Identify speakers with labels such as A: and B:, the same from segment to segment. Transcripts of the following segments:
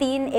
A: 3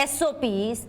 A: SOPs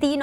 A: 3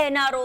A: NRO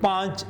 B: 5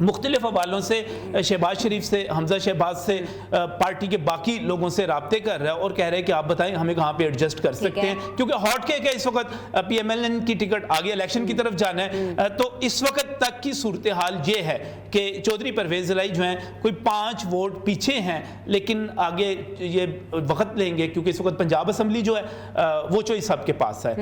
B: مختلف حوالوں سے شہباز شریف سے، حمزہ شہباز سے، پارٹی کے باقی لوگوں سے رابطے کر رہا ہے اور کہہ رہے ہیں کہ آپ بتائیں ہمیں کہاں پہ ایڈجسٹ کر سکتے ہیں، کیونکہ ہاٹ کیک ہے اس وقت پی ایم ایل این کی ٹکٹ، آگے الیکشن کی طرف جانا ہے۔ تو اس وقت تک کی صورتحال یہ ہے کہ چودھری پرویز الہی جو ہیں کوئی 5 ووٹ پیچھے ہیں، لیکن آگے یہ وقت لیں گے کیونکہ اس وقت پنجاب اسمبلی جو ہے وہ چوہدری صاحب کے پاس ہے۔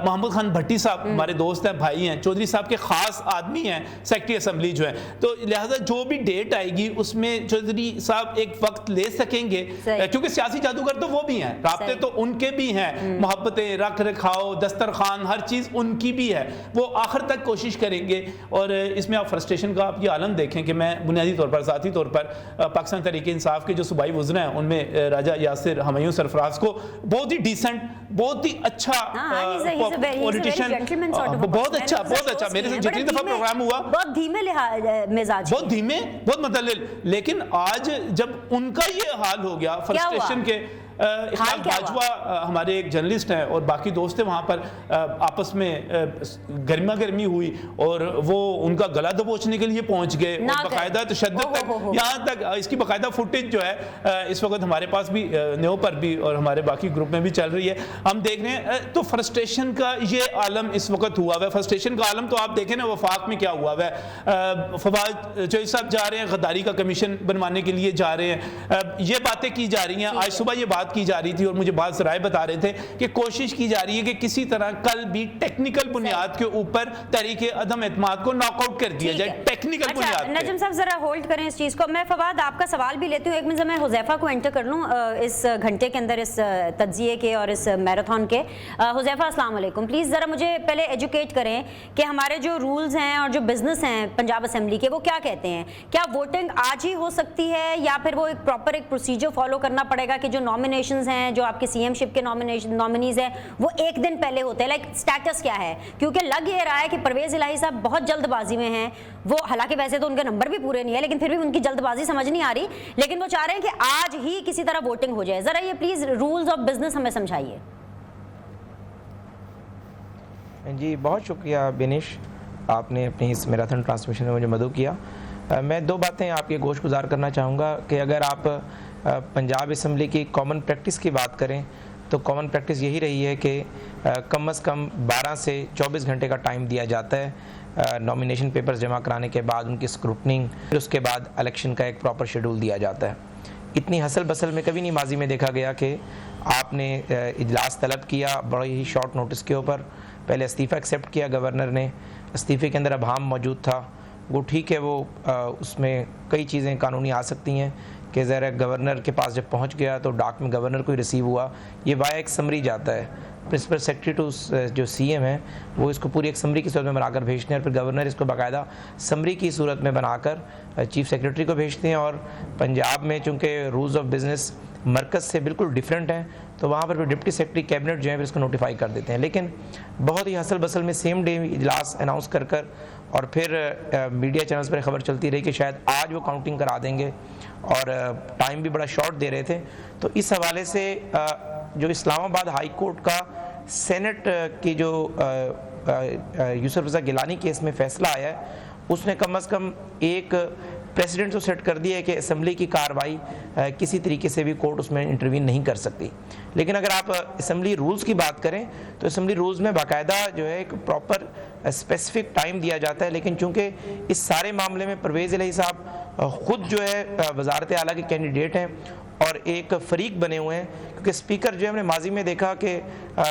B: محمود خان بھٹی صاحب ہمارے دوست ہیں، بھائی ہیں، چودھری صاحب کے خاص آدمی ہیں سیکرٹری اسمبلی جو ہے، تو لہٰذا جو بھی ڈیٹ آئے گی اس میں چودھری صاحب ایک وقت لے سکیں گے، کیونکہ سیاسی جادوگر تو وہ بھی ہیں، رابطے تو ان کے بھی ہیں، محبتیں، رکھ رکھاؤ، دسترخوان، ہر چیز ان کی بھی ہے، وہ آخر تک کوشش کریں گے۔ اور اس میں آپ فرسٹریشن کا آپ یہ عالم دیکھیں کہ میں بنیادی طور پر، ذاتی طور پر پاکستان تحریک انصاف کے جو صوبائی وزراء ہیں ان میں راجہ یاسر ہمایوں سرفراز کو بہت ہی ڈیسنٹ، بہت ہی اچھا پولیٹیشین، بہت اچھا، میرے سے جتنی دفعہ پروگرام ہوا
A: بہت دھیمے مزاج،
B: بہت دھیمے، بہت مدلل، لیکن آج جب ان کا یہ حال ہو گیا فرسٹریشن کے، اخلاق باجوہ ہمارے ایک جرنلسٹ ہیں اور باقی دوست ہیں، وہاں پر آپس میں گرما گرمی ہوئی اور وہ ان کا گلا دبوچنے کے لیے پہنچ گئے اور باقاعدہ تشدد تک، یہاں تک اس کی باقاعدہ فوٹیج جو ہے اس وقت ہمارے پاس بھی نیو پر بھی اور ہمارے باقی گروپ میں بھی چل رہی ہے، ہم دیکھ رہے ہیں۔ تو فرسٹریشن کا یہ عالم اس وقت ہوا ہوا ہے، فرسٹریشن کا عالم تو آپ دیکھیں نا وفاق میں کیا ہوا ہوا ہے، فواد چوہدری صاحب جا رہے ہیں غداری کا کمیشن بنوانے کے لیے جا رہے ہیں، یہ باتیں کی جا رہی ہیں، آج صبح یہ بات کی جا رہی تھی اور مجھے بعض ذرائع بتا رہے تھے کہ کوشش کی جا رہی ہے کہ کسی طرح کل بھی ٹیکنیکل بنیاد کے اوپر تحریک عدم اعتماد کو ناک آؤٹ کر دیا جائے، ٹیکنیکل بنیاد پہ۔
A: نجم صاحب ذرا ہولڈ کریں اس چیز کو، میں فواد آپ کا سوال بھی لیتی ہوں، ایک منٹ میں حذیفہ کو انٹر کر لوں اس گھنٹے کے اندر، اس تجزیے کے اور اس میراتھن کے۔ حذیفہ السلام علیکم، پلیز ذرا مجھے پہلے ایجوکیٹ کریں کہ ہمارے جو رولز ہیں اور جو بزنس ہیں پنجاب اسمبلی کے وہ کیا کہتے ہیں، کیا ووٹنگ آج ہی ہو سکتی ہے یا پھر وہ ایک پراپر ایک پروسیجر فالو کرنا پڑے گا کہ جو نامینیشنز ہیں، جو آپ کے سی ایم شپ کے نامینیز ہیں وہ ایک دن پہلے ہوتے ہیں، لائک سٹیٹس کیا ہے؟ کیونکہ لگ یہ رہا ہے کہ پرویز الہی صاحب بہت جلد بازی میں ہیں، وہ حالانکہ ویسے تو ان کے نمبر بھی پورے نہیں ہے لیکن پھر بھی ان کی جلد بازی سمجھ نہیں آ رہی، لیکن وہ چاہ رہے ہیں کہ آج ہی کسی طرح ووٹنگ ہو جائے۔ ذرا یہ پلیز رولز آف بزنس ہمیں سمجھائیے۔
C: جی بہت شکریہ بینش، آپ نے اپنی اس میراتھن ٹرانسمیشن میں مجھے مدعو کیا۔ میں 2 باتیں آپ کے گوش گزار کرنا چاہوں گا کہ اگر آپ پنجاب اسمبلی کی کامن پریکٹس کی بات کریں تو کامن پریکٹس یہی رہی ہے کہ کم از کم 12 سے 24 گھنٹے کا ٹائم دیا جاتا ہے نامینیشن پیپرز جمع کرانے کے بعد، ان کی اسکروٹننگ، پھر اس کے بعد الیکشن کا ایک پراپر شیڈول دیا جاتا ہے۔ اتنی حسل بسل میں کبھی نہیں ماضی میں دیکھا گیا کہ آپ نے اجلاس طلب کیا بڑے ہی شارٹ نوٹس کے اوپر، پہلے استعفیٰ ایکسیپٹ کیا گورنر نے، استعفے کے اندر ابہام موجود تھا، وہ ٹھیک ہے، وہ اس میں کئی چیزیں قانونی آ سکتی ہیں کہ ذرا گورنر کے پاس جب پہنچ گیا تو ڈاک میں گورنر کو ہی ریسیو ہوا، یہ وایا ایک سمری جاتا ہے، پرنسپل سیکرٹری ٹو جو سی ایم ہے وہ اس کو پوری ایک سمری کی صورت میں بنا کر بھیجتے ہیں اور پھر گورنر اس کو باقاعدہ سمری کی صورت میں بنا کر چیف سیکرٹری کو بھیجتے ہیں۔ اور پنجاب میں چونکہ رولز آف بزنس مرکز سے بالکل ڈیفرنٹ ہیں تو وہاں پر ڈپٹی سیکرٹری کیبنٹ جو ہے اس کو نوٹیفائی کر دیتے ہیں، لیکن بہت ہی حسل بسل میں سیم ڈے اجلاس اناؤنس کر اور پھر میڈیا چینلز پر خبر چلتی رہی کہ شاید آج وہ کاؤنٹنگ کرا دیں گے اور ٹائم بھی بڑا شارٹ دے رہے تھے۔ تو اس حوالے سے جو اسلام آباد ہائی کورٹ کا سینٹ کی جو یوسف رضا گیلانی کیس میں فیصلہ آیا ہے اس نے کم از کم ایک پریسیڈنٹ تو سیٹ کر دیا ہے کہ اسمبلی کی کارروائی کسی طریقے سے بھی کورٹ اس میں انٹروین نہیں کر سکتی، لیکن اگر آپ اسمبلی رولز کی بات کریں تو اسمبلی رولز میں باقاعدہ جو ہے ایک پراپر اسپیسیفک ٹائم دیا جاتا ہے، لیکن چونکہ اس سارے معاملے میں پرویز الہی صاحب خود جو ہے وزارت اعلیٰ کے کینڈیڈیٹ ہیں اور ایک فریق بنے ہوئے ہیں، کیونکہ اسپیکر جو ہے ہم نے ماضی میں دیکھا کہ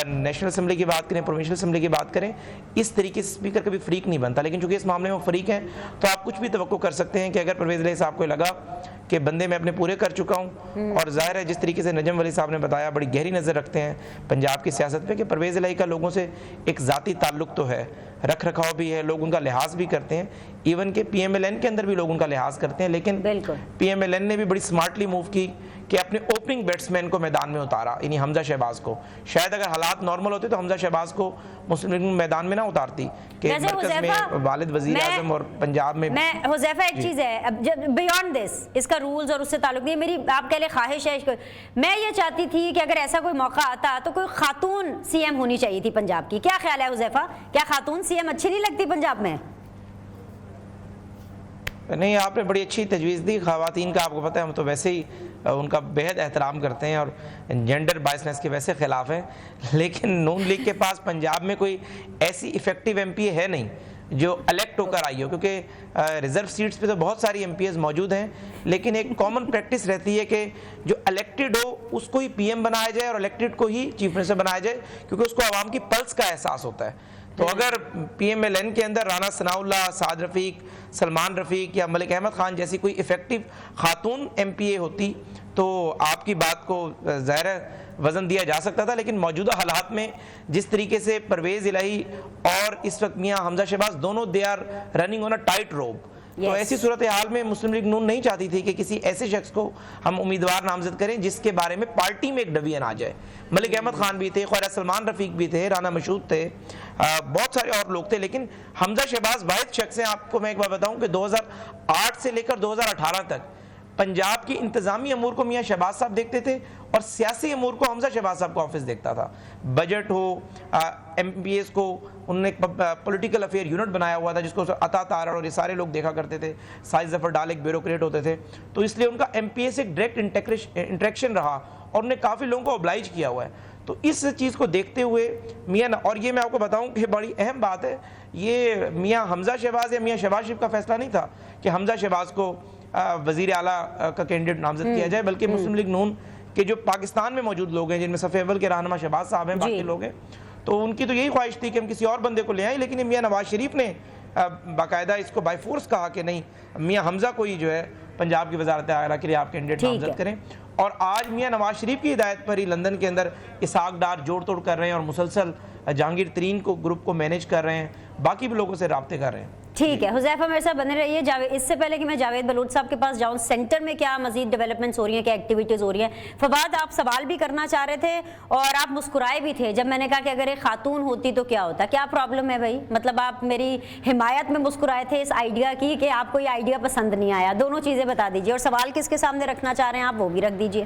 C: نیشنل اسمبلی کی بات کریں، پروونشل اسمبلی کی بات کریں، اس طریقے سے اسپیکر کبھی فریق نہیں بنتا، لیکن چونکہ اس معاملے میں وہ فریق ہیں تو آپ کچھ بھی توقع کر سکتے ہیں کہ اگر پرویز الہی صاحب کو لگا کہ بندے میں اپنے پورے کر چکا ہوں، اور ظاہر ہے جس طریقے سے نجم ولی صاحب نے بتایا بڑی گہری نظر رکھتے ہیں پنجاب کی سیاست پہ کہ پرویز الہی کا لوگوں سے ایک ذاتی تعلق تو ہے، رکھ رکھاؤ بھی ہے، لوگ ان کا لحاظ بھی کرتے ہیں، ایون کہ پی ایم ایل این کے اندر بھی لوگ ان کا لحاظ کرتے ہیں، لیکن پی ایم ایل این نے بھی بڑی سمارٹلی موو کی کہ اپنے اوپننگ بیٹسمین کو میدان میں اتارا، یعنی حمزہ شہباز کو۔ شاید اگر حالات نارمل ہوتے تو حمزہ شہباز کو مسلم لیگ میدان میں نہ اتارتی کہ مرکز میں والد وزیر اعظم اور پنجاب میں۔
A: حذیفہ ایک چیز ہے بیانڈ دس، اس کا رولز اور اس سے تعلق نہیں، میری آپ کے لیے خواہش ہے، میں یہ چاہتی تھی کہ اگر ایسا کوئی موقع آتا تو کوئی خاتون سی ایم ہونی چاہیے تھی پنجاب کی، کیا خیال ہے حذیفہ؟ کیا خاتون سی ایم اچھی نہیں لگتی پنجاب میں؟
C: نہیں، آپ نے بڑی اچھی تجویز دی. خواتین کا آپ کو پتہ ہے ہم تو ویسے ہی ان کا بہت احترام کرتے ہیں اور جینڈر بائسنس کے ویسے خلاف ہیں، لیکن نون لیگ کے پاس پنجاب میں کوئی ایسی افیکٹو ایم پی ہے نہیں جو الیکٹ ہو کر آئی ہو، کیونکہ ریزرو سیٹس پہ تو بہت ساری ایم پی ایز موجود ہیں، لیکن ایک کامن پریکٹس رہتی ہے کہ جو الیکٹڈ ہو اس کو ہی پی ایم بنایا جائے اور الیکٹڈ کو ہی چیف منسٹر بنایا جائے، کیونکہ اس کو عوام کی پلس کا احساس ہوتا ہے. تو اگر پی ایم ایل این کے اندر رانا ثناء اللہ، سعد رفیق، سلمان رفیق یا ملک احمد خان جیسی کوئی افیکٹو خاتون ایم پی اے ہوتی تو آپ کی بات کو ظاہر وزن دیا جا سکتا تھا. لیکن موجودہ حالات میں جس طریقے سے پرویز الہی اور اس وقت میاں حمزہ شہباز دونوں they are running on a tight rope, تو ایسی صورتحال میں مسلم لیگ نون نہیں چاہتی تھی کہ کسی ایسے شخص کو ہم امیدوار نامزد کریں جس کے بارے میں پارٹی میں ایک ڈویژن آ جائے. ملک احمد خان بھی تھے، خواجہ سلمان رفیق بھی تھے، رانا مشہود تھے، بہت سارے اور لوگ تھے، لیکن حمزہ شہباز واحد شخص ہیں. آپ کو میں ایک بات بتاؤں کہ 2008 سے لے کر 2018 تک پنجاب کی انتظامی امور کو میاں شہباز صاحب دیکھتے تھے اور سیاسی امور کو حمزہ شہباز صاحب کا آفس دیکھتا تھا. بجٹ ہو، ایم پی ایس کو انہوں نے ایک پولیٹیکل افیئر یونٹ بنایا ہوا تھا جس کو عطا تارڑ اور یہ سارے لوگ دیکھا کرتے تھے. سائز ظفر ڈال ایک بیوروکریٹ ہوتے تھے، تو اس لیے ان کا ایم پی ایس ایک ڈائریکٹ انٹریکشن رہا اور انہوں نے کافی لوگوں کو اوبلائج کیا ہوا ہے. تو اس چیز کو دیکھتے ہوئے میاں، اور یہ میں آپ کو بتاؤں کہ بڑی اہم بات ہے، یہ میاں حمزہ شہباز یا میاں شہباز شریف کا فیصلہ نہیں تھا کہ حمزہ شہباز کو وزیر اعلیٰ کا کینڈیڈیٹ نامزد کیا جائے، بلکہ مسلم لیگ نون کے جو پاکستان میں موجود لوگ ہیں، جن میں صف اول کے رہنما شہباز صاحب ہیں، باقی لوگ ہیں، تو ان کی تو یہی خواہش تھی کہ ہم کسی اور بندے کو لے آئیں. لیکن میاں نواز شریف نے باقاعدہ اس کو بائی فورس کہا کہ نہیں، میاں حمزہ کو ہی جو ہے پنجاب کی وزارت اعلیٰ کے لیے آپ کینڈیڈیٹ نامزد کریں. اور آج میاں نواز شریف کی ہدایت پر ہی لندن کے اندر اسحاق ڈار جوڑ توڑ کر رہے ہیں اور مسلسل جہانگیر ترین کو گروپ کو مینیج کر رہے ہیں، باقی بھی لوگوں سے رابطے کر رہے ہیں.
A: ٹھیک ہے حذیفہ میرے ساتھ بنے رہیے. اس سے پہلے کہ میں جاوید بلوچ صاحب کے پاس جاؤں، سینٹر میں کیا مزید ڈیولپمنٹس ہو رہی ہیں، کیا ایکٹیویٹیز ہو رہی ہیں؟ فواد، آپ سوال بھی کرنا چاہ رہے تھے اور آپ مسکرائے بھی تھے جب میں نے کہا کہ اگر ایک خاتون ہوتی تو کیا ہوتا. کیا پرابلم ہے بھائی؟ مطلب آپ میری حمایت میں مسکرائے تھے اس آئیڈیا کی کہ آپ کو یہ آئیڈیا پسند نہیں آیا. دونوں چیزیں بتا دیجیے، اور سوال کس کے سامنے رکھنا چاہ رہے ہیں آپ وہ بھی رکھ دیجیے.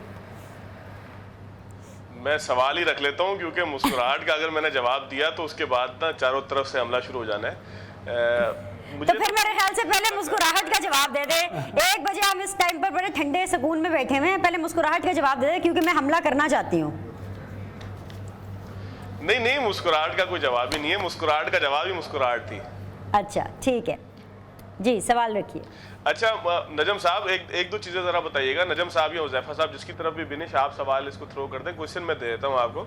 D: میں سوال ہی رکھ لیتا ہوں، کیونکہ مسکراہٹ کا اگر میں نے جواب دیا تو اس کے بعد نا چاروں طرف سے حملہ شروع ہو جانا ہے.
A: تو پھر میرے خیال سے پہلے مسکراہٹ کا جواب دے دے. 1 بجے ہم اس ٹائم پر بڑے ٹھنڈے سکون میں بیٹھے ہوئے ہیں، پہلے مسکراہٹ کا جواب دے دے کیونکہ میں حملہ کرنا چاہتی ہوں.
D: نہیں، مسکراہٹ کا کوئی جواب ہی نہیں ہے، مسکراہٹ کا جواب ہی مسکراہٹ تھی.
A: اچھا ٹھیک ہے جی، سوال رکھیے.
D: اچھا نجم صاحب، ایک دو چیزیں ذرا بتائیے گا. نجم صاحب یا حذیفہ صاحب، جس کی طرف بھی بنش آپ سوال اس کو تھرو کر دیں، کوشچن میں دے دیتا ہوں آپ کو.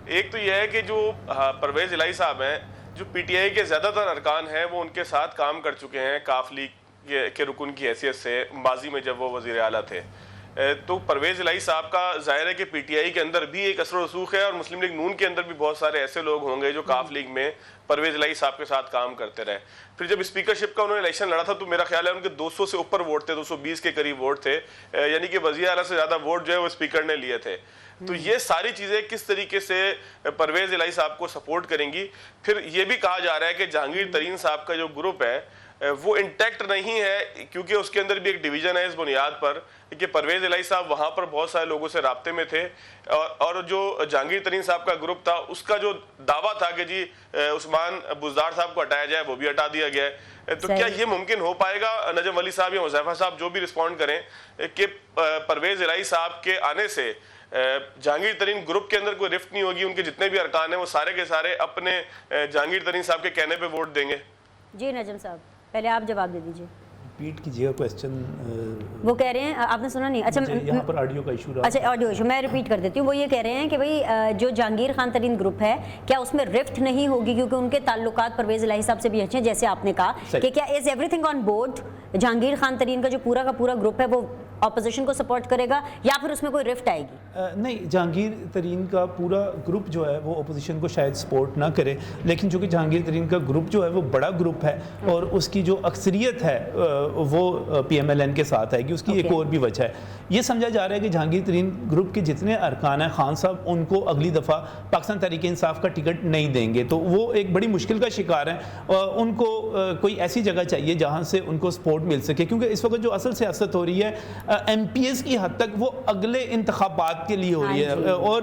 D: ایک تو یہ ہے کہ جو پرویز الہی صاحب ہیں، جو پی ٹی آئی کے زیادہ تر ارکان ہیں وہ ان کے ساتھ کام کر چکے ہیں کاف لیگ کے رکن کی حیثیت سے ماضی میں جب وہ وزیر اعلیٰ تھے. تو پرویز الہی صاحب کا ظاہر ہے کہ پی ٹی آئی کے اندر بھی ایک اثر و رسوخ ہے، اور مسلم لیگ نون کے اندر بھی بہت سارے ایسے لوگ ہوں گے جو کاف لیگ میں پرویز الہی صاحب کے ساتھ کام کرتے رہے. پھر جب اسپیکرشپ کا انہوں نے الیکشن لڑا تھا تو میرا خیال ہے ان کے 200 سے اوپر ووٹ تھے، 220 کے قریب ووٹ تھے، یعنی کہ وزیر اعلیٰ سے زیادہ ووٹ جو ہے وہ اسپیکر نے لیے تھے. تو یہ ساری چیزیں کس طریقے سے پرویز الہی صاحب کو سپورٹ کریں گی. پھر یہ بھی کہا جا رہا ہے کہ جہانگیر ترین صاحب کا جو گروپ ہے وہ انٹیکٹ نہیں ہے، کیونکہ اس کے اندر بھی ایک ڈویژن ہے اس بنیاد پر کہ پرویز الہی صاحب وہاں پر بہت سارے لوگوں سے رابطے میں تھے، اور جو جہانگیر ترین صاحب کا گروپ تھا اس کا جو دعویٰ تھا کہ جی عثمان بزدار صاحب کو ہٹایا جائے وہ بھی ہٹا دیا گیا ہے. تو کیا یہ ممکن ہو پائے گا نجم ولی صاحب یا حذیفہ صاحب جو بھی رسپونڈ کریں کہ پرویز الہی صاحب کے آنے سے جہانگیر ترین گروپ کے اندر کوئی رفت نہیں ہوگی، ان کے جتنے بھی ارکان ہیں وہ سارے کے سارے اپنے جہانگیر ترین صاحب کے کہنے پہ ووٹ دیں گے؟
A: جی نجم صاحب پہلے آپ جواب دے دیجیے.
B: ریپیٹ کیجیے کویسچن.
A: وہ کہہ رہے ہیں، آپ نے سنا نہیں؟ اچھا
B: یہاں پر آڈیو کا ایشو رہا.
A: اچھا آڈیو ایشو میں ریپیٹ کر دیتی ہوں. وہ یہ کہہ رہے ہیں کہ بھائی جو جہانگیر خان ترین گروپ ہے کیا اس میں رفت نہیں ہوگی کیونکہ ان کے تعلقات پرویز الہی صاحب سے بھی اچھے ہیں، جیسے آپ نے کہا کہ کیا is everything on board? Jahangir Khan Tareen کا جو پورا کا پورا گروپ ہے وہ اپوزیشن کو سپورٹ کرے گا یا پھر اس میں کوئی رفٹ آئے گی؟
B: نہیں، جہانگیر ترین کا پورا گروپ جو ہے وہ اپوزیشن کو شاید سپورٹ نہ کرے، لیکن چونکہ جہانگیر ترین کا گروپ جو ہے وہ بڑا گروپ ہے اور اس کی جو اکثریت ہے وہ پی ایم ایل این کے ساتھ آئے گی. اس کی ایک اور بھی وجہ ہے، یہ سمجھا جا رہا ہے کہ جہانگیر ترین گروپ کے جتنے ارکان ہیں خان صاحب ان کو اگلی دفعہ پاکستان تحریک انصاف کا ٹکٹ نہیں دیں گے، تو وہ ایک بڑی مشکل کا شکار ہیں. ان کو کوئی ایسی جگہ چاہیے جہاں سے ان کو سپورٹ مل سکے، کیونکہ اس وقت جو اصل سیاست ہو رہی ہے MPs کی حد تک وہ اگلے انتخابات کے لیے ہو رہی ہے. اور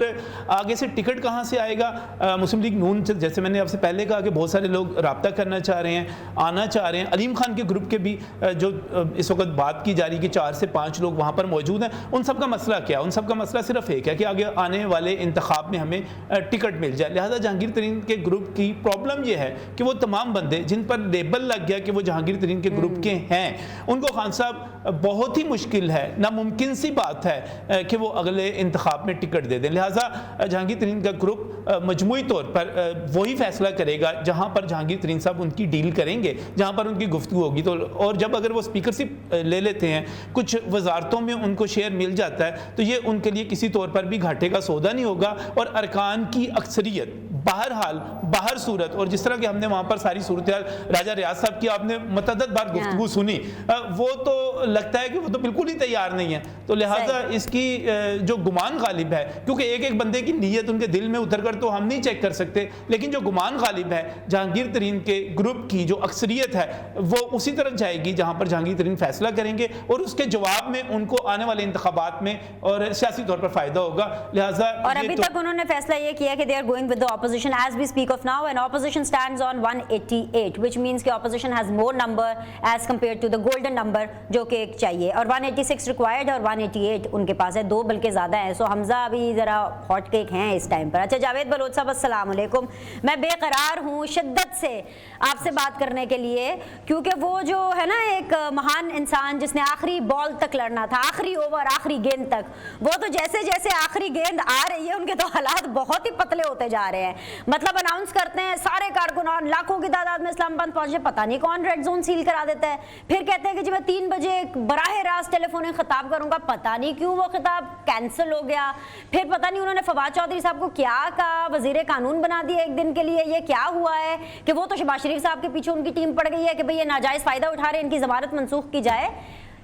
B: آگے سے ٹکٹ کہاں سے آئے گا؟ مسلم لیگ نون جیسے میں نے آپ سے پہلے کہا کہ بہت سارے لوگ رابطہ کرنا چاہ رہے ہیں, آنا چاہ رہے ہیں. علیم خان کے گروپ کے بھی جو اس وقت بات کی جا رہی ہے کہ 4 سے 5 لوگ وہاں پر موجود ہیں, ان سب کا مسئلہ کیا؟ ان سب کا مسئلہ صرف ایک ہے کہ آگے آنے والے انتخاب میں ہمیں ٹکٹ مل جائے. لہٰذا جہانگیر ترین کے گروپ کی پرابلم یہ ہے کہ وہ تمام بندے جن پر لیبل لگ گیا کہ وہ جہانگیر ترین کے گروپ کے ہیں, ان کو خان صاحب بہت ہی مشکل ہے, ناممکن سی بات ہے کہ وہ اگلے انتخاب میں ٹکٹ دے دیں. لہٰذا جہانگیر ترین کا گروپ مجموعی طور پر وہی فیصلہ کرے گا جہاں پر جہانگیر ترین صاحب ان کی ڈیل کریں گے, جہاں پر ان کی گفتگو ہوگی. تو اور جب اگر وہ اسپیکرشپ لے لیتے ہیں, کچھ وزارتوں میں ان کو شیئر مل جاتا ہے, تو یہ ان کے لیے کسی طور پر بھی گھاٹے کا سودا نہیں ہوگا. اور ارکان کی اکثریت بہرحال باہر صورت, اور جس طرح کہ ہم نے وہاں پر ساری صورتحال راجہ ریاض صاحب کی آپ نے متعدد بار گفتگو سنی, وہ تو لگتا ہے کہ وہ تو بالکل ہی تیار نہیں ہے. تو لہٰذا اس کی جو گمان غالب ہے, کیونکہ ایک ایک بندے کی نیت ان کے دل میں اتر کر تو ہم نہیں چیک کر سکتے, لیکن جو گمان غالب ہے جہانگیر ترین کے گروپ کی جو اکثریت ہے وہ اسی طرف جائے گی جہاں پر جہانگیر ترین فیصلہ کریں گے, اور اس کے جواب میں ان کو آنے والے انتخابات میں اور سیاسی طور پر فائدہ ہوگا. لہٰذا
A: اور ابھی تک انہوں نے فیصلہ یہ کیا کہ they are going with the opposition as we speak of now, and opposition stands on 188, which means کہ opposition has more number as compared to the golden number جو کہ ایک چاہیے, اور 186 required اور 188 ان کے پاس ہے, 2 بلکہ زیادہ ہیں. سو حمزہ ابھی ذرا ہاٹ کیک ہیں اس ٹائم پر. اچھا جاوید بلوچ صاحب السلام علیکم. میں بے قرار ہوں شدت سے آپ سے بات کرنے کے لیے, کیونکہ وہ جو ہے نا ایک مہان انسان جس نے آخری بال تک لڑنا تھا, آخری اوور, آخری گیند تک, وہ تو جیسے جیسے آخری گیند آ رہی ہے ان کے تو حالات بہت ہی پتلے ہوتے جا رہے ہیں. مطلب اناؤنس کرتے ہیں سارے کارکنان لاکھوں کی تعداد میں اسلام آباد پہنچے, پتہ نہیں کون ریڈ زون سیل کرا دیتا ہے. پھر کہتے ہیں کہ جی میں 3 بجے براہ راست ٹیلی فون خطاب کروں گا, پتہ نہیں کیوں وہ خطاب کینسل ہو گیا. پھر پتہ نہیں انہوں نے فواد چودھری صاحب کو کیا کہا, وزیر قانون بنا دیا ایک دن کے لیے. یہ کیا ہوا ہے کہ وہ تو شہباز شریف صاحب کے پیچھے ان کی ٹیم پڑ گئی ہے کہ بھئی یہ ناجائز فائدہ اٹھا رہے ہیں, ان کی ضمانت منسوخ کی جائے.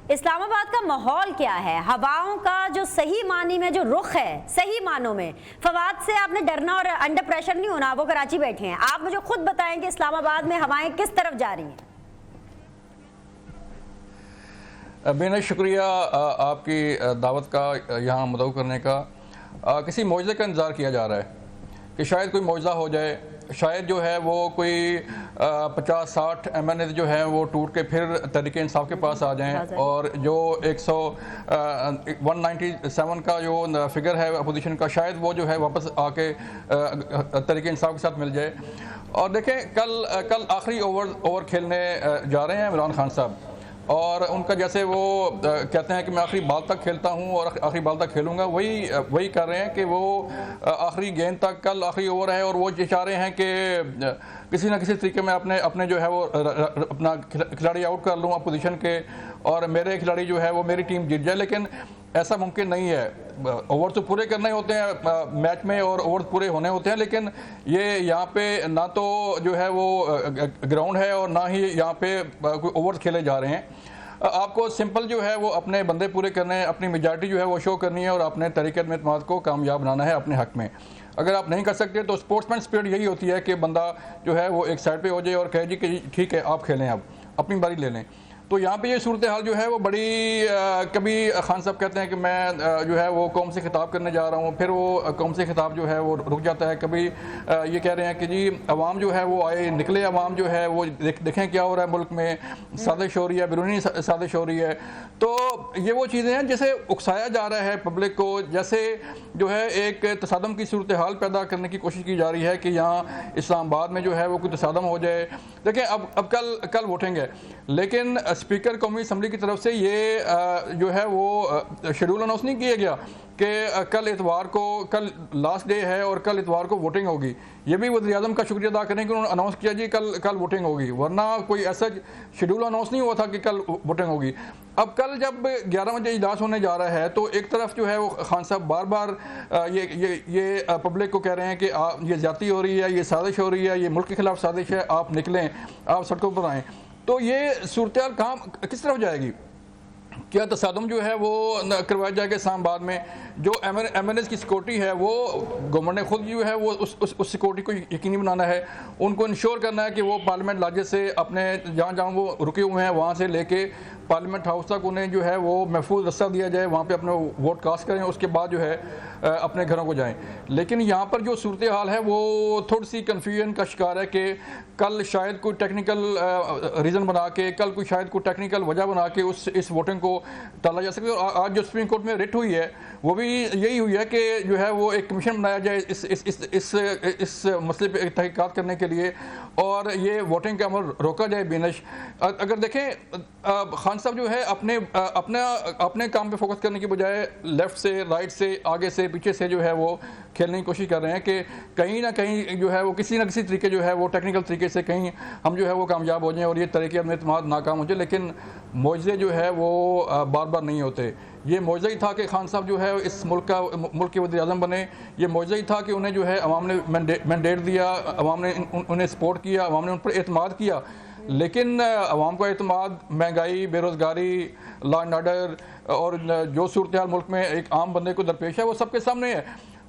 A: اسلام آباد کا ماحول کیا ہے, ہواؤں کا جو صحیح معنی میں جو رخ ہے, صحیح معنوں میں فواد سے آپ نے ڈرنا اور انڈر پریشر نہیں ہونا, وہ کراچی بیٹھے ہیں. آپ مجھے خود بتائیں کہ اسلام آباد میں ہوائیں کس طرف جا رہی ہیں؟
E: بہت شکریہ آپ کی دعوت کا یہاں مدعو کرنے کا. کسی معجزے کا انتظار کیا جا رہا ہے کہ شاید کوئی معجزہ ہو جائے, شاید جو ہے وہ کوئی 50-60 MNA جو ہیں وہ ٹوٹ کے پھر تحریک انصاف کے پاس آ جائیں, اور جو 197 کا جو فگر ہے اپوزیشن کا, شاید وہ جو ہے واپس آ کے تحریک انصاف کے ساتھ مل جائے. اور دیکھیں کل آخری اوور کھیلنے جا رہے ہیں عمران خان صاحب, اور ان کا جیسے وہ کہتے ہیں کہ میں آخری بال تک کھیلتا ہوں اور آخری بال تک کھیلوں گا, وہی کر رہے ہیں کہ وہ آخری گیند تک, کل آخری اوور ہے اور وہ یہ چاہ رہے ہیں کہ کسی نہ کسی طریقے میں اپنے جو ہے وہ اپنا کھلاڑی آؤٹ کر لوں اپوزیشن کے, اور میرے کھلاڑی جو ہے وہ میری ٹیم جیت جائے. لیکن ایسا ممکن نہیں ہے. اوور تو پورے کرنے ہوتے ہیں میچ میں اور اوور پورے ہونے ہوتے ہیں, لیکن یہ یہاں پہ نہ تو جو ہے وہ گراؤنڈ ہے اور نہ ہی یہاں پہ کوئی اوورز کھیلے جا رہے ہیں. آپ کو سمپل جو ہے وہ اپنے بندے پورے کرنے ہیں, اپنی میجارٹی جو ہے وہ شو کرنی ہے اور اپنے تحریک عدم اعتماد کو کامیاب بنانا ہے اپنے حق میں. اگر آپ نہیں کر سکتے تو اسپورٹس مین اسپرٹ یہی ہوتی ہے کہ بندہ جو ہے وہ ایک سائڈ پہ ہو جائے اور کہے جی کہ ٹھیک ہے آپ کھیلیں, اب اپنی باری لے لیں. تو یہاں پہ یہ صورتحال جو ہے وہ بڑی, کبھی خان صاحب کہتے ہیں کہ میں جو ہے وہ قوم سے خطاب کرنے جا رہا ہوں, پھر وہ قوم سے خطاب جو ہے وہ رک جاتا ہے. کبھی یہ کہہ رہے ہیں کہ جی عوام جو ہے وہ آئے نکلے, عوام جو ہے وہ دیکھیں کیا ہو رہا ہے ملک میں, سازش ہو رہی ہے, بیرونی سازش ہو رہی ہے. تو یہ وہ چیزیں ہیں جسے اکسایا جا رہا ہے پبلک کو, جیسے جو ہے ایک تصادم کی صورتحال پیدا کرنے کی کوشش کی جا رہی ہے کہ یہاں اسلام آباد میں جو ہے وہ کوئی تصادم ہو جائے. دیکھیں اب کل ووٹنگ ہے, لیکن اسپیکر قومی اسمبلی کی طرف سے یہ جو ہے وہ شیڈول اناؤنس نہیں کیا گیا کہ کل اتوار کو, کل لاسٹ ڈے ہے اور کل اتوار کو ووٹنگ ہوگی. یہ بھی وزیر اعظم کا شکریہ ادا کریں کہ انہوں نے اناؤنس کیا جی کل ووٹنگ ہوگی, ورنہ کوئی ایسا شیڈول اناؤنس نہیں ہوا تھا کہ کل ووٹنگ ہوگی. اب کل جب 11 بجے اجلاس ہونے جا رہا ہے تو ایک طرف جو ہے وہ خان صاحب بار بار یہ پبلک کو کہہ رہے ہیں کہ یہ زیادتی ہو رہی ہے, یہ سازش ہو رہی ہے, یہ ملک کے خلاف سازش ہے, آپ نکلیں, آپ سڑکوں پر آئیں. تو یہ صورتحال کس طرف جائے گی؟ کیا تصادم جو ہے وہ کروایا جائے گا اسلام آباد میں. جو ایم این ایز کی سیکورٹی ہے وہ گورنمنٹ نے خود جو ہے وہ اس سیکورٹی کو یقینی بنانا ہے. ان کو انشور کرنا ہے کہ وہ پارلیمنٹ لاجے سے اپنے جہاں وہ رکے ہوئے ہیں وہاں سے لے کے پارلیمنٹ ہاؤس تک انہیں جو ہے وہ محفوظ رستہ دیا جائے, وہاں پہ اپنا ووٹ کاسٹ کریں, اس کے بعد جو ہے اپنے گھروں کو جائیں. لیکن یہاں پر جو صورتحال ہے وہ تھوڑی سی کنفیوژن کا شکار ہے کہ کل شاید کوئی ٹیکنیکل ریزن بنا کے, کل کوئی شاید کوئی ٹیکنیکل وجہ بنا کے اس ووٹنگ کو ٹالا جا سکے. اور آج جو سپریم کورٹ میں ریٹ ہوئی ہے وہ بھی یہی ہوئی ہے کہ جو ہے وہ ایک کمیشن بنایا جائے اس مسئلے پہ تحقیقات کرنے کے لیے اور یہ ووٹنگ کا عمل روکا جائے. بینش اگر دیکھیں خان صاحب جو ہے اپنے کام پہ فوکس کرنے کی بجائے لیفٹ سے, رائٹ سے, آگے سے, پیچھے سے جو ہے وہ کھیلنے کی کوشش کر رہے ہیں کہ کہیں نہ کہیں جو ہے وہ کسی نہ کسی طریقے جو ہے وہ ٹیکنیکل طریقے سے کہیں ہم جو ہے وہ کامیاب ہو جائیں اور یہ طریقے اپنے اعتماد ناکام ہو جائے. لیکن معجزے جو ہے وہ بار بار نہیں ہوتے. یہ معجزہ ہی تھا کہ خان صاحب جو ہے اس ملک کے وزیر اعظم بنے. یہ معجزہ ہی تھا کہ انہیں جو ہے عوام نے مینڈیٹ دیا, عوام نے انہیں سپورٹ کیا, عوام نے ان پر اعتماد کیا. لیکن عوام کا اعتماد, مہنگائی, بے روزگاری, لا اینڈ آرڈر اور جو صورتحال ملک میں ایک عام بندے کو درپیش ہے وہ سب کے سامنے ہے.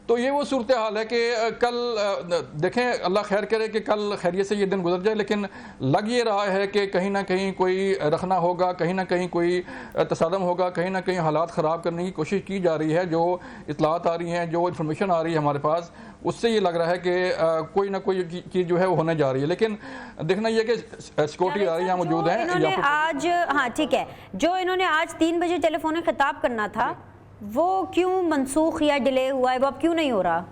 E: تو یہ وہ صورتحال ہے کہ کل دیکھیں اللہ خیر کرے کہ کل خیریت سے یہ دن گزر جائے. لیکن لگ یہ رہا ہے کہ کہیں نہ کہیں کوئی رکھنا ہوگا, کہیں نہ کہیں کوئی تصادم ہوگا, کہیں نہ کہیں حالات خراب کرنے کی کوشش کی جا رہی ہے. جو اطلاعات آ رہی ہیں, جو انفارمیشن آ رہی ہے ہمارے پاس, اس سے یہ لگ رہا ہے کہ کوئی نہ کوئی چیز جو ہے وہ ہونے جا رہی ہے. لیکن دیکھنا یہ کہ سیکورٹی ادارے یہاں موجود ہیں.
A: آج ہاں ٹھیک ہے, جو انہوں نے آج 3 بجے ٹیلی فون خطاب کرنا تھا وہ کیوں منسوخ یا ڈیلے ہوا ہے, وہ اب کیوں نہیں ہو رہا؟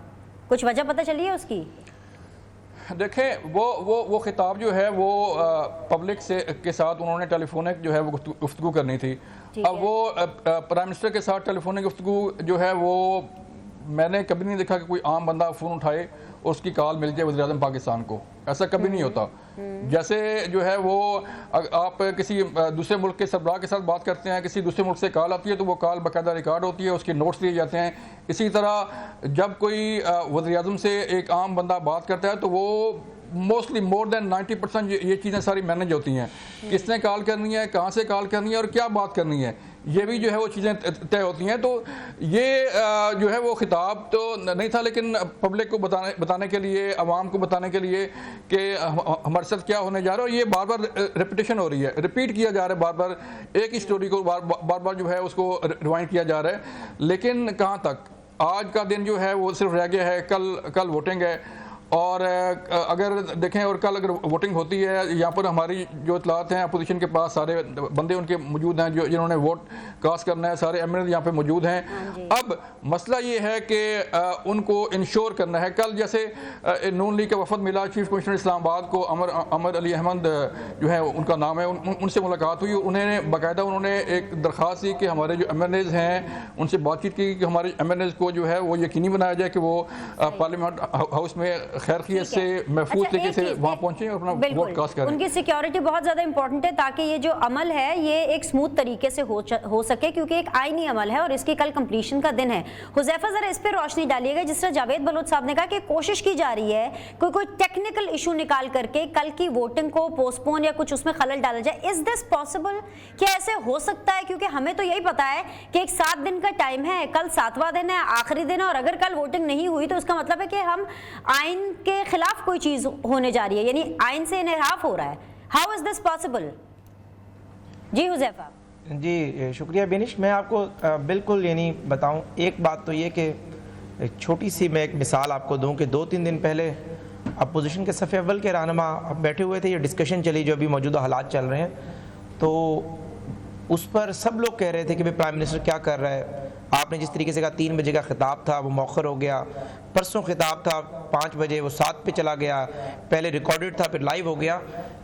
A: کچھ وجہ پتہ چلی ہے اس کی؟
E: دیکھیں وہ خطاب جو ہے وہ پبلک کے ساتھ انہوں نے ٹیلی فونک جو ہے وہ گفتگو کرنی تھی. اب وہ پرائم منسٹر کے ساتھ ٹیلی فونک گفتگو جو ہے وہ میں نے کبھی نہیں دیکھا کہ کوئی عام بندہ فون اٹھائے اور اس کی کال مل جائے وزیر اعظم پاکستان کو. ایسا کبھی نہیں ہوتا. جیسے جو ہے وہ آپ کسی دوسرے ملک کے سربراہ کے ساتھ بات کرتے ہیں, کسی دوسرے ملک سے کال آتی ہے تو وہ کال باقاعدہ ریکارڈ ہوتی ہے, اس کے نوٹس لیے جاتے ہیں. اسی طرح جب کوئی وزیر اعظم سے ایک عام بندہ بات کرتا ہے تو وہ موسٹلی مور دین 90% یہ چیزیں ساری مینیج ہوتی ہیں. کس نے کال کرنی ہے, کہاں سے کال کرنی ہے اور کیا بات کرنی ہے, یہ بھی جو ہے وہ چیزیں طے ہوتی ہیں. تو یہ جو ہے وہ خطاب تو نہیں تھا, لیکن پبلک کو بتانے کے لیے, عوام کو بتانے کے لیے کہ ہمارے ساتھ کیا ہونے جا رہا ہے. اور یہ بار بار ریپیٹیشن ہو رہی ہے, ریپیٹ کیا جا رہا ہے, بار بار ایک ہی سٹوری کو بار بار جو ہے اس کو ریوائنڈ کیا جا رہا ہے. لیکن کہاں تک؟ آج کا دن جو ہے وہ صرف رہ گیا ہے, کل ووٹنگ ہے. اور اگر دیکھیں اور کل اگر ووٹنگ ہوتی ہے, یہاں پر ہماری جو اطلاعات ہیں اپوزیشن کے پاس سارے بندے ان کے موجود ہیں جنہوں نے ووٹ کاسٹ کرنا ہے, سارے ایم این اے یہاں پہ موجود ہیں. اب مسئلہ یہ ہے کہ ان کو انشور کرنا ہے. کل جیسے نون لیگ کا وفد ملا چیف کمشنر اسلام آباد کو, عمر علی احمد جو ہے ان کا نام ہے, ان سے ملاقات ہوئی. انہوں نے ایک درخواست دی کہ ہمارے جو ایم این ایز ہیں ان سے بات چیت کی کہ ہمارے ایم این ایز کو جو ہے وہ یقینی بنایا جائے کہ وہ پارلیمنٹ ہاؤس میں خیر خیریت سے محفوظ طریقے سے وہاں پہنچیں اور اپنا ووٹ کاسٹ کریں.
A: ان کی سیکیورٹی بہت زیادہ امپورٹنٹ ہے تاکہ یہ جو عمل ہے یہ ایک سموتھ طریقے سے ہو سکے, کیونکہ ایک آئینی عمل ہے اور اس کی کل کمپلیشن کا دن ہے. حذیفہ ذرا اس پہ روشنی ڈالیے گا. جس طرح جاوید بلوچ صاحب نے کہا کہ کوشش کی جا رہی ہے کوئی ٹیکنیکل ایشو نکال کر کے کل کی ووٹنگ کو پوسٹ پون یا کچھ اس میں خلل ڈالا جائے. از دس پاسبل؟ کیا ایسے ہو سکتا ہے؟ کیونکہ ہمیں تو یہی پتا ہے کہ ایک 7 دن کا ٹائم ہے, کل 7واں دن ہے, آخری دن ہے, اور اگر کل ووٹنگ نہیں ہوئی تو اس کا مطلب ہے کہ ہم آئین کے خلاف کوئی چیز ہونے جا رہی ہے, یعنی آئین سے انحراف ہو رہا ہے. How is this possible? جی حذیفہ.
C: جی شکریہ بینش. میں آپ کو بالکل یعنی بتاؤں, ایک بات تو یہ کہ چھوٹی سی میں ایک مثال آپ کو دوں کہ 2-3 دن پہلے اپوزیشن کے صف اول کے رہنما بیٹھے ہوئے تھے, یہ ڈسکشن چلی جو ابھی موجودہ حالات چل رہے ہیں, تو اس پر سب لوگ کہہ رہے تھے کہ بھئی پرائم منسٹر کیا کر رہا ہے. آپ نے جس طریقے سے کہا 3 بجے کا خطاب تھا وہ مؤخر ہو گیا, پرسوں خطاب تھا 5 بجے وہ 7 پہ چلا گیا, پہلے ریکارڈڈ تھا پھر لائیو ہو گیا.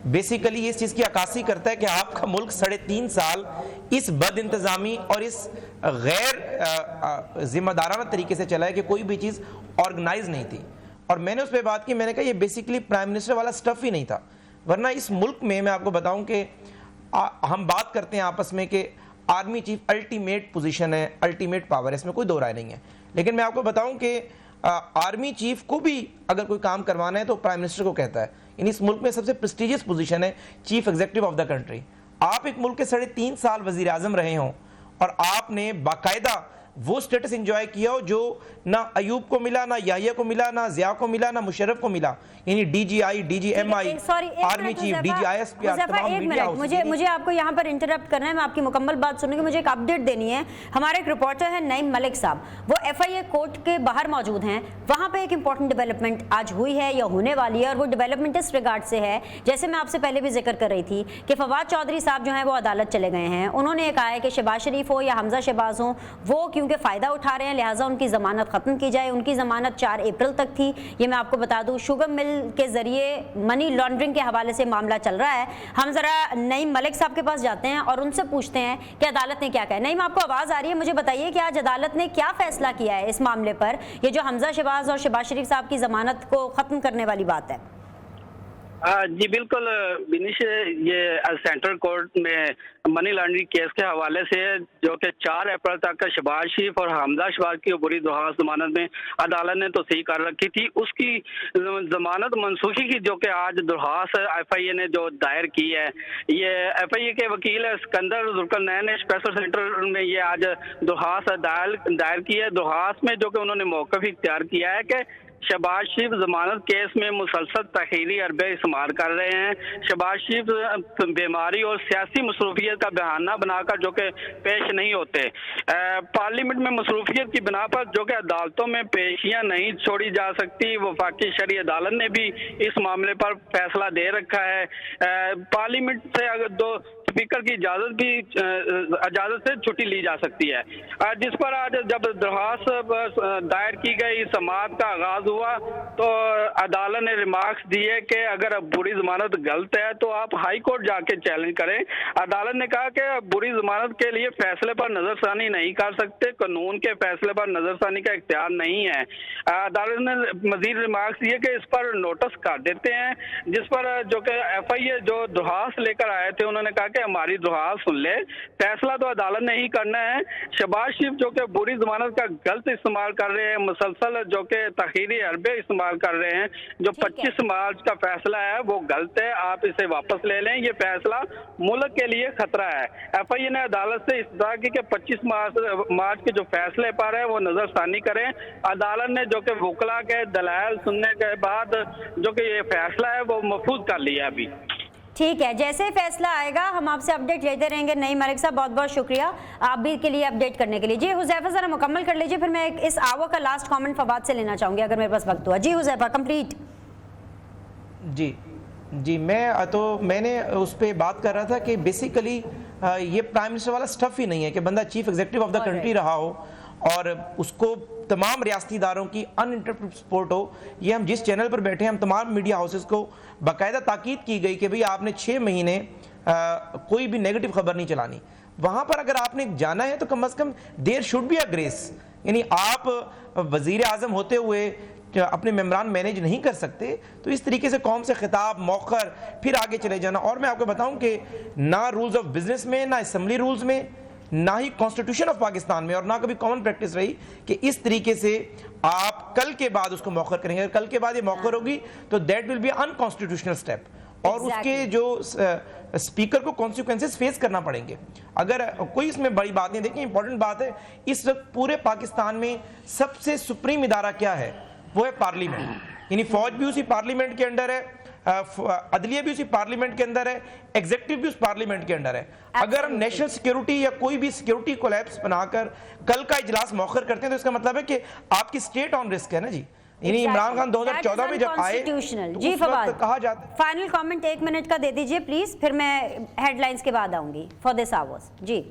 C: بیسیکلی یہ اس چیز کی عکاسی کرتا ہے کہ آپ کا ملک 3.5 سال اس بد انتظامی اور اس غیر ذمہ دارانہ طریقے سے چلا ہے کہ کوئی بھی چیز آرگنائز نہیں تھی. اور میں نے اس پہ بات کی, میں نے کہا یہ بیسیکلی پرائم منسٹر والا سٹف ہی نہیں تھا. ورنہ اس ملک میں آپ کو بتاؤں کہ ہم بات کرتے ہیں آپس میں کہ آرمی چیف الٹیمیٹ پوزیشن ہے, الٹیمیٹ پاور ہے, اس میں کوئی دو رائے نہیں ہے. لیکن میں آپ کو بتاؤں کہ آرمی چیف کو بھی اگر کوئی کام کروانا ہے تو پرائم منسٹر کو کہتا ہے. یعنی اس ملک میں سب سے پریسٹیجیس پوزیشن ہے chief executive of the country. آپ ایک ملک کے 3.5 سال وزیر اعظم رہے ہوں اور آپ نے باقاعدہ وہ سٹیٹس انجوائے کیا ہو جو نہ ایوب کو ملا، نہ یحییٰ کو ملا، نہ ضیاء کو ملا، نہ مشرف کو ملا، یعنی D G I, D G M I, army chief, D G I S P R, تمام میڈیا ہاؤس۔
A: مجھے آپ کو یہاں پر انٹرپٹ کرنا ہے، میں آپ کی مکمل بات سنوں گی، مجھے ایک اپڈیٹ دینی ہے۔ ہمارے ایک رپورٹر ہیں نعیم ملک صاحب، وہ ایف آئی اے کورٹ کے باہر موجود ہیں، وہاں پہ ایک امپورٹنٹ ڈیولپمنٹ آج ہوئی ہے یا ہونے والی ہے، اور وہ ڈیولپمنٹ اس ریگارڈ سے ہے، جیسے میں آپ سے پہلے بھی ذکر کر رہی تھی کہ فواد چودھری صاحب جو ہیں وہ عدالت چلے گئے ہیں۔ انہوں نے کہا ہے کہ شہباز شریف ہو یا حمزہ شہباز ہوں، وہ کیونکہ فائدہ اٹھا رہے ہیں لہٰذا ان کی ضمانت ختم کی جائے۔ ان کی ضمانت 4 اپریل تک تھی، یہ میں آپ کو بتا دوں۔ شوگر مل کے ذریعے منی لانڈرنگ کے حوالے سے معاملہ چل رہا ہے۔ ہم ذرا نعیم ملک صاحب کے پاس جاتے ہیں اور ان سے پوچھتے ہیں کہ عدالت نے کیا کہا ہے۔ نعیم، آپ کو آواز آ رہی ہے؟ مجھے بتائیے کہ آج عدالت نے کیا فیصلہ کیا ہے اس معاملے پر، یہ جو حمزہ شہباز اور شہباز شریف صاحب کی ضمانت کو ختم کرنے والی بات ہے؟
F: جی بالکل بینش، یہ سینٹرل کورٹ میں منی لانڈرنگ کیس کے حوالے سے جو کہ 4 اپریل تک شہباز شریف اور حمزہ شہباز کی عبوری درخواست ضمانت میں عدالت نے توسیع کر رکھی تھی، اس کی ضمانت منسوخی کی جو کہ آج درخواست ایف آئی اے نے جو دائر کی ہے۔ یہ ایف آئی اے کے وکیل اسکندر ذوالقرنین نے اسپیشل سینٹر میں یہ آج درخواست دائر کی ہے۔ درخواست میں جو کہ انہوں نے موقف اختیار کیا ہے کہ شہباز شریف ضمانت کیس میں مسلسل تاخیری حربے استعمال کر رہے ہیں۔ شہباز شریف بیماری اور سیاسی مصروفیت کا بہانہ بنا کر جو کہ پیش نہیں ہوتے۔ پارلیمنٹ میں مصروفیت کی بنا پر جو کہ عدالتوں میں پیشیاں نہیں چھوڑی جا سکتی، وفاقی شرعی عدالت نے بھی اس معاملے پر فیصلہ دے رکھا ہے۔ پارلیمنٹ سے اگر اسپیکر کی اجازت سے چھٹی لی جا سکتی ہے، جس پر آج جب درخواست دائر کی گئی، سماعت کا آغاز ہوا تو عدالت نے ریمارکس دیے کہ اگر بری ضمانت غلط ہے تو آپ ہائی کورٹ جا کے چیلنج کریں۔ عدالت نے کہا کہ بری ضمانت کے لیے فیصلے پر نظر ثانی نہیں کر سکتے، قانون کے فیصلے پر نظر ثانی کا اختیار نہیں ہے۔ عدالت نے مزید ریمارکس دیے کہ اس پر نوٹس کر دیتے ہیں، جس پر جو کہ ایف آئی اے جو درخواست لے کر آئے تھے انہوں نے کہا کہ ہماری درخواست سن لے، فیصلہ تو عدالت نے ہی کرنا ہے۔ شہباز شریف جو کہ بری ضمانت کا غلط استعمال کر رہے ہیں، مسلسل جو کہ تاخیری حربے استعمال کر رہے ہیں، جو 25 مارچ کا فیصلہ ہے وہ غلط ہے، آپ اسے واپس لے لیں، یہ فیصلہ ملک کے لیے خطرہ ہے۔ ایف آئی اے نے عدالت سے استدعا کی کہ 25 مارچ کے جو فیصلے پر ہے وہ نظر ثانی کریں۔ عدالت نے جو کہ وکلا کے دلائل سننے کے بعد جو کہ یہ فیصلہ ہے وہ محفوظ کر لیا ابھی۔
A: ٹھیک ہے، جیسے فیصلہ آئے گا ہم آپ سے اپڈیٹ لیتے رہیں گے۔ نعیم ملک صاحب بہت بہت شکریہ آپ بھی کے لیے اپڈیٹ کرنے کے لیے۔ جی حذیفہ ذرا مکمل کر لیجیے، پھر میں اس آور کا لاسٹ کامنٹ فواد سے لینا چاہوں گی اگر میرے پاس وقت ہوا۔ جی حذیفہ کمپلیٹ۔
C: جی میں نے اس پہ بات کر رہا تھا کہ بیسیکلی یہ پرائم منسٹر والا سٹف ہی نہیں ہے کہ بندہ chief executive of the country رہا ہو اور اس کو تمام ریاستی اداروں کی ان انٹرپٹڈ سپورٹ ہو۔ یہ ہم جس چینل پر بیٹھے ہیں ہم تمام میڈیا ہاؤسز کو باقاعدہ تاکید کی گئی کہ بھئی آپ نے 6 مہینے کوئی بھی نیگیٹو خبر نہیں چلانی۔ وہاں پر اگر آپ نے جانا ہے تو کم از کم there should be a grace, یعنی آپ وزیر اعظم ہوتے ہوئے اپنے ممبران مینیج نہیں کر سکتے تو اس طریقے سے قوم سے خطاب موخر پھر آگے چلے جانا۔ اور میں آپ کو بتاؤں کہ نہ رولز آف بزنس میں، نہ اسمبلی رولز میں، نہ ہی کانسٹیٹیوشن آف پاکستان میں، اور نہ کبھی کامن پریکٹس رہی کہ اس طریقے سے آپ کل کے بعد اس کو موخر کریں گے۔ اگر کل کے بعد یہ موخر ہوگی تو that will be unconstitutional step, اور اس کے جو اسپیکر کو کانسیکوینسز فیس کرنا پڑیں گے۔ اگر کوئی اس میں بڑی بات نہیں، دیکھیں امپورٹنٹ بات ہے، اس وقت پورے پاکستان میں سب سے سپریم ادارہ کیا ہے؟ وہ ہے پارلیمنٹ، یعنی فوج بھی اسی پارلیمنٹ کے انڈر ہے، عدلیہ بھی اسی پارلیمنٹ کے اندر ہے، ایگزیکٹو بھی اس پارلیمنٹ کے انڈر ہے۔ اگر ہم نیشنل سیکیورٹی یا کوئی بھی سیکیورٹی کولیپس بنا کر کل کا اجلاس موخر کرتے ہیں تو اس کا مطلب ہے کہ آپ کی اسٹیٹ آن رسک ہے نا جی۔ یعنی عمران خان 2014 میں جب آئے
A: جی فواد
C: کہا جاتا ہے۔
A: فائنل کامنٹ 1 منٹ کا دے دیجئے پلیز، پھر میں ہیڈ لائنز کے بعد آؤں گی فار دس آورز۔ جی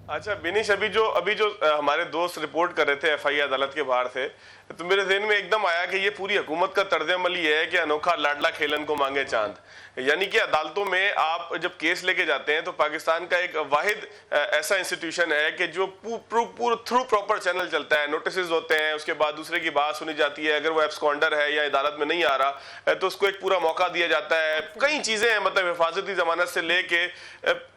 D: اچھا بینش، ابھی جو ہمارے دوست رپورٹ کر رہے تھے ایف آئی اے عدالت کے باہر سے، تو میرے ذہن میں ایک دم آیا کہ یہ پوری حکومت کا طرز عمل یہ ہے کہ انوکھا لاڈلا کھیلن کو مانگے چاند، یعنی کہ عدالتوں میں آپ جب کیس لے کے جاتے ہیں تو پاکستان کا ایک واحد ایسا انسٹیٹیوشن ہے کہ جو تھرو پراپر چینل چلتا ہے، نوٹسز ہوتے ہیں، اس کے بعد دوسرے کی بات سنی جاتی ہے، اگر وہ ایبسکونڈر ہے یا عدالت میں نہیں آ رہا تو اس کو ایک پورا موقع دیا جاتا ہے۔ کئی چیزیں ہیں، مطلب حفاظتی ضمانت سے لے کے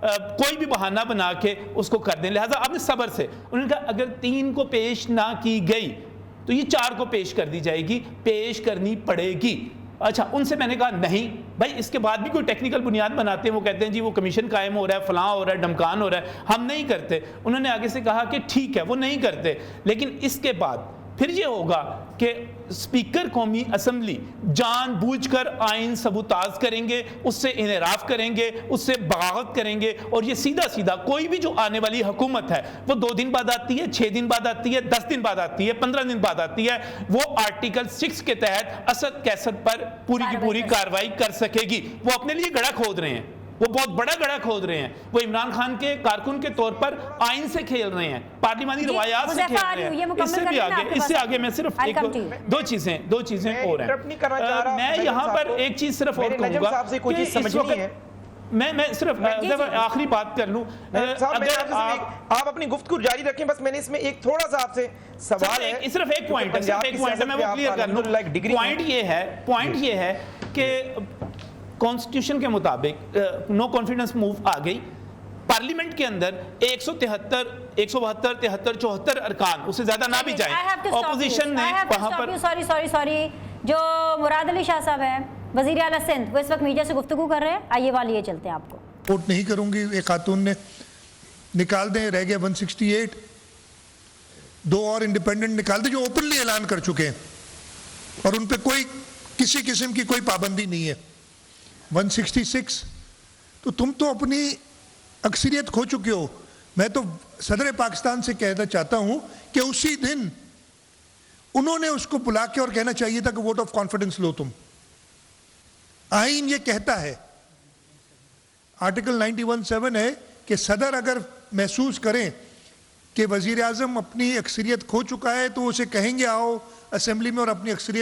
B: کوئی بھی بہانہ بنا کے اس کو کر دیں. لہٰذا آپ نے صبر سے, انہوں نے کہا اگر 3 کو پیش نہ کی گئی تو یہ 4 کو پیش کر دی جائے گی, پیش کرنی پڑے گی. اچھا, ان سے میں نے کہا نہیں بھائی, اس کے بعد بھی کوئی ٹیکنیکل بنیاد بناتے ہیں, وہ کہتے ہیں جی وہ کمیشن قائم ہو رہا ہے, فلاں ہو رہا ہے, ڈھمکان ہو رہا ہے, ہم نہیں کرتے. انہوں نے آگے سے کہا کہ ٹھیک ہے وہ نہیں کرتے, لیکن اس کے بعد پھر یہ ہوگا کہ اسپیکر قومی اسمبلی جان بوجھ کر آئین سبوتاز کریں گے, اس سے انحراف کریں گے, اس سے بغاوت کریں گے, اور یہ سیدھا سیدھا کوئی بھی جو آنے والی حکومت ہے وہ 2 دن بعد آتی ہے, 6 دن بعد آتی ہے, 10 دن بعد آتی ہے, 15 دن بعد آتی ہے, وہ آرٹیکل 6 کے تحت اسد کیسر پر پوری کی پوری کارروائی کر سکے گی. وہ اپنے لیے گڑھا کھود رہے ہیں, وہ بہت بڑا گڑھا کھود رہے ہیں, وہ عمران خان کے کارکن کے طور پر آئین سے کھیل رہے ہیں, پارلیمانی روایات سے کھیل رہے ہیں. اس سے بھی آگے, اس سے آگے میں صرف دو چیزیں اور ہیں. میں یہاں پر ایک چیز صرف اور کہوں گا کہ اس وقت میں صرف آخری بات کر لوں. اگر
C: آپ اپنی گفتگو جاری رکھیں, بس میں نے اس میں ایک تھوڑا سا آپ سے سوال ہے,
B: صرف ایک پوائنٹ ہے, میں وہ کلیئر کر لوں. پوائنٹ یہ ہے کہ کانسٹیٹیوشن کے مطابق نو کانفیڈنس موو آ گئی, پارلیمنٹ کے اندر 173 172 73 74 ارکان, اس سے زیادہ نہ بھی جائیں, اپوزیشن نے وہاں پر
A: سوری جو مراد علی شاہ صاحب ہیں وزیر اعلیٰ سندھ, وہ اس وقت میڈیا سے گفتگو کر رہے ہیں. آئیے والی یہ چلتے ہیں آپ کو.
G: ووٹ نہیں کروں گی, ایک خاتون نے نکال دیں, رہ گیا 168, 2 اور انڈیپینڈنٹ نکال دیں جو اوپنلی اعلان کر چکے ہیں اور ان پہ کوئی کسی قسم کی کوئی پابندی نہیں ہے. 166 تو تم تو اپنی اکثریت کھو چکے ہو. میں تو صدر پاکستان سے کہنا چاہتا ہوں کہ اسی دن انہوں نے اس کو بلا کے اور کہنا چاہیے تھا کہ ووٹ آف کانفیڈنس لو تم. آئین یہ کہتا ہے, آرٹیکل 91(7) ہے کہ صدر اگر محسوس کریں کہ وزیر اعظم اپنی اکثریت کھو چکا ہے تو اسے کہیں گے آؤ اسمبلی میں اور اپنی اکثریت